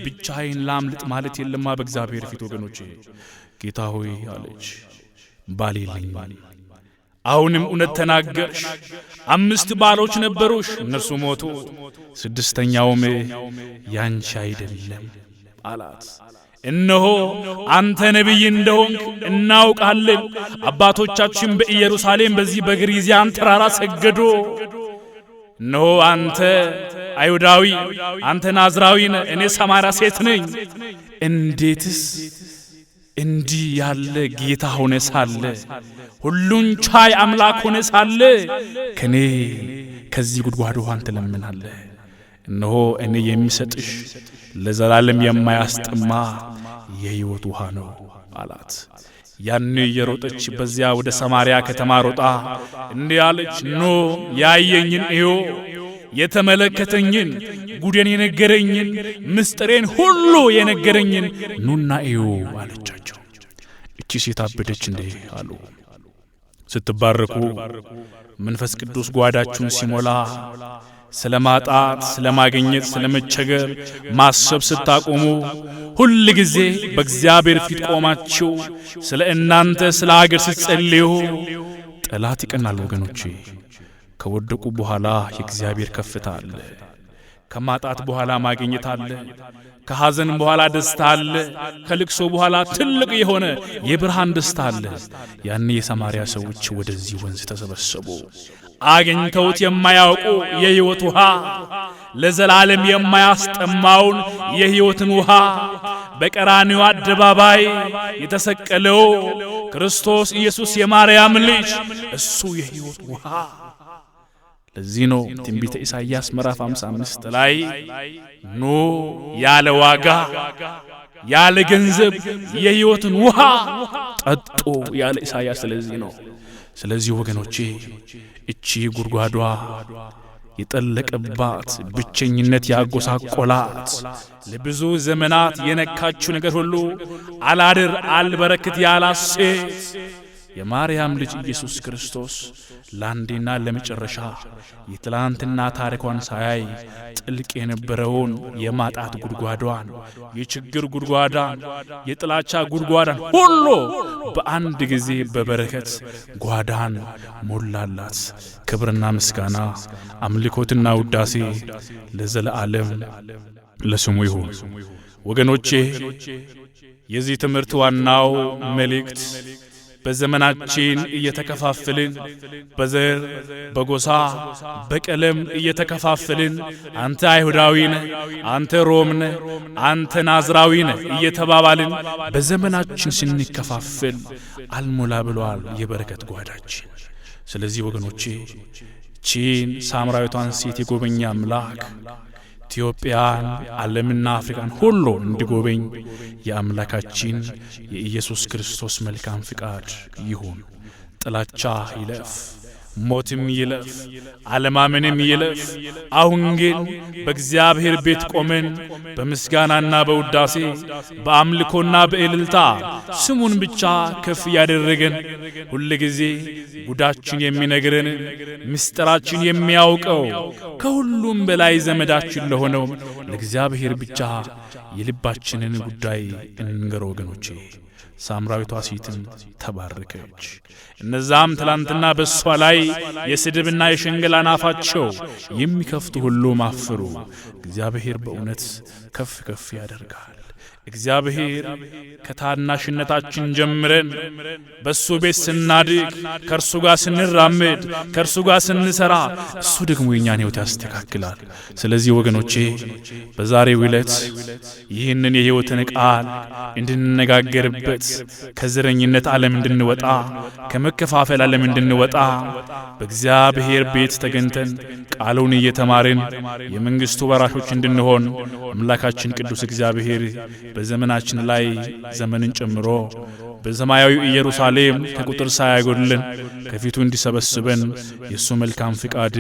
ብቻዬን ላምልጥ ማለት የለማ በእግዚአብሔር ፊት ወገኖቼ። ጌታ ሆይ አለች፣ ባል የለኝም። አሁንም እውነት ተናገርሽ። 5 ባሎች ነበሩሽ፣ እነርሱ ሞቱ፣ 6ኛውም ያንቺ አይደለም አላት። እነሆ አንተ ነቢይ እንደሆንክ እናውቃለን። አባቶቻችን በኢየሩሳሌም በዚህ በግሪዚያን ተራራ ሰገዱ። እነሆ አንተ አይሁዳዊ፣ አንተ ናዝራዊ ነህ፣ እኔ ሰማርያ ሴት ነኝ። እንዴትስ እንዲህ ያለ ጌታ ሆነ ሳለ ሁሉን ቻይ አምላክ ሆነ ሳለ ከኔ ከዚህ ጉድጓድ ውሃን ትለምናለህ? እነሆ እኔ የሚሰጥሽ ለዘላለም የማያስጠማ የሕይወት ውሃ ነው አላት። ያን የሮጠች በዚያ ወደ ሰማርያ ከተማ ሮጣ እንዲህ አለች፣ ኖ ያየኝን እዩ፣ የተመለከተኝን ጉዴን የነገረኝን ምስጢሬን ሁሉ የነገረኝን ኑና እዩ አለቻቸው። እቺ ሴት አበደች እንዴ አሉ። ስትባረኩ መንፈስ ቅዱስ ጓዳችሁን ሲሞላ ስለማጣት ስለማግኘት ስለመቸገር ማሰብ ስታቆሙ ሁሉ ጊዜ በእግዚአብሔር ፊት ቆማችሁ ስለ እናንተ ስለ ሀገር ስትጸልዩ ጠላት ይቀናል ወገኖቼ። ከወደቁ በኋላ የእግዚአብሔር ከፍታ አለ። ከማጣት በኋላ ማግኘት አለ። ከሐዘን በኋላ ደስታ አለ። ከልቅሶ በኋላ ትልቅ የሆነ የብርሃን ደስታ አለ። ያን የሰማርያ ሰዎች ወደዚህ ወንዝ ተሰበሰቡ። አግኝተውት የማያውቁ የሕይወት ውሃ፣ ለዘላለም የማያስጠማውን የሕይወትን ውሃ በቀራንዮ አደባባይ የተሰቀለው ክርስቶስ ኢየሱስ የማርያም ልጅ እሱ የሕይወት ውሃ። ለዚህ ነው ትንቢተ ኢሳይያስ ምዕራፍ 55 ላይ ኑ ያለ ዋጋ ያለ ገንዘብ የሕይወትን ውሃ ጠጡ ያለ ኢሳይያስ። ስለዚህ ወገኖቼ እቺ ጉድጓዷ የጠለቀባት ብቸኝነት ያጎሳቆላት ለብዙ ዘመናት የነካችው ነገር ሁሉ አላድር አልበረክት ያላት ሴት የማርያም ልጅ ኢየሱስ ክርስቶስ ላንዴና ለመጨረሻ የትላንትና ታሪኳን ሳያይ ጥልቅ የነበረውን የማጣት ጉድጓዷን የችግር ጉድጓዷን የጥላቻ ጉድጓዷን ሁሉ በአንድ ጊዜ በበረከት ጓዳን ሞላላት። ክብርና ምስጋና አምልኮትና ውዳሴ ለዘለዓለም ለስሙ ይሁን። ወገኖቼ የዚህ ትምህርት ዋናው መልእክት በዘመናችን እየተከፋፈልን በዘር በጎሳ በቀለም እየተከፋፈልን አንተ አይሁዳዊ ነህ፣ አንተ ሮም ነህ፣ አንተ ናዝራዊ ነህ እየተባባልን በዘመናችን ስንከፋፈል አልሞላ ብሏል የበረከት ጓዳችን። ስለዚህ ወገኖቼ ቺን ሳምራዊቷን ሴት የጎበኛ አምላክ ኢትዮጵያን ዓለምና አፍሪካን ሁሉ እንዲጎበኝ የአምላካችን የኢየሱስ ክርስቶስ መልካም ፍቃድ ይሁን። ጥላቻ ይለፍ፣ ሞትም ይለፍ፣ አለማመንም ይለፍ። አሁን ግን በእግዚአብሔር ቤት ቆመን በምስጋናና በውዳሴ በአምልኮና በእልልታ ስሙን ብቻ ከፍ ያደረገን ሁሉ ጊዜ ጉዳችን የሚነግረን ምስጢራችን የሚያውቀው ከሁሉም በላይ ዘመዳችን ለሆነው ለእግዚአብሔር ብቻ የልባችንን ጉዳይ እንንገረው ወገኖቼ። ሳምራዊቷ ሴትም ተባረከች። እነዛም ትላንትና በሷ ላይ የስድብና የሽንገላ አፋቸው የሚከፍቱ ሁሉ ማፈሩ። እግዚአብሔር በእውነት ከፍ ከፍ ያደርጋል። እግዚአብሔር ከታናሽነታችን ጀምረን በሱ ቤት ስናድግ ከርሱ ጋር ስንራመድ ከርሱ ጋር ስንሰራ እሱ ደግሞ የኛን ሕይወት ያስተካክላል። ስለዚህ ወገኖቼ በዛሬው ዕለት ይህንን የሕይወትን ቃል እንድንነጋገርበት ከዘረኝነት ዓለም እንድንወጣ ከመከፋፈል ዓለም እንድንወጣ በእግዚአብሔር ቤት ተገኝተን ቃሉን እየተማርን የመንግስቱ ወራሾች እንድንሆን አምላካችን ቅዱስ እግዚአብሔር በዘመናችን ላይ ዘመንን ጨምሮ በሰማያዊ ኢየሩሳሌም ከቁጥር ሳያጎድልን ከፊቱ እንዲሰበስበን የሱ መልካም ፍቃድ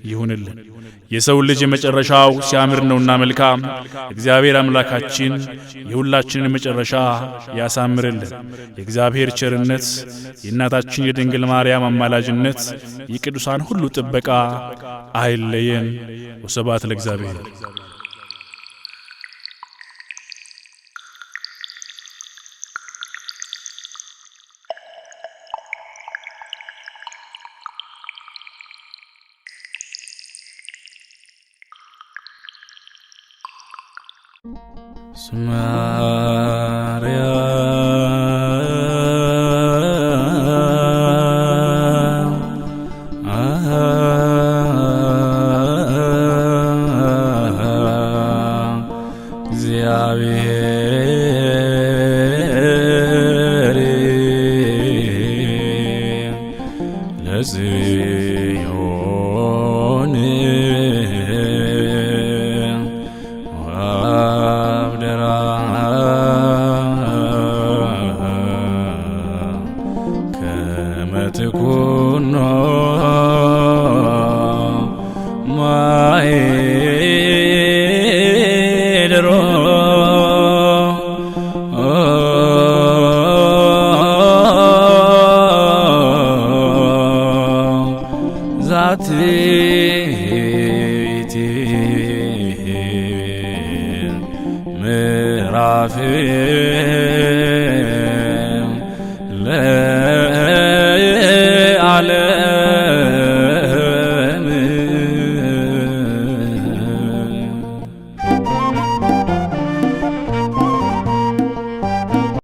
ይሁንልን። የሰው ልጅ መጨረሻው ሲያምር ነውና መልካም እግዚአብሔር አምላካችን የሁላችንን መጨረሻ ያሳምርልን። የእግዚአብሔር ቸርነት የእናታችን የድንግል ማርያም አማላጅነት የቅዱሳን ሁሉ ጥበቃ አይለየን። ወስብሐት ለእግዚአብሔር። ስማ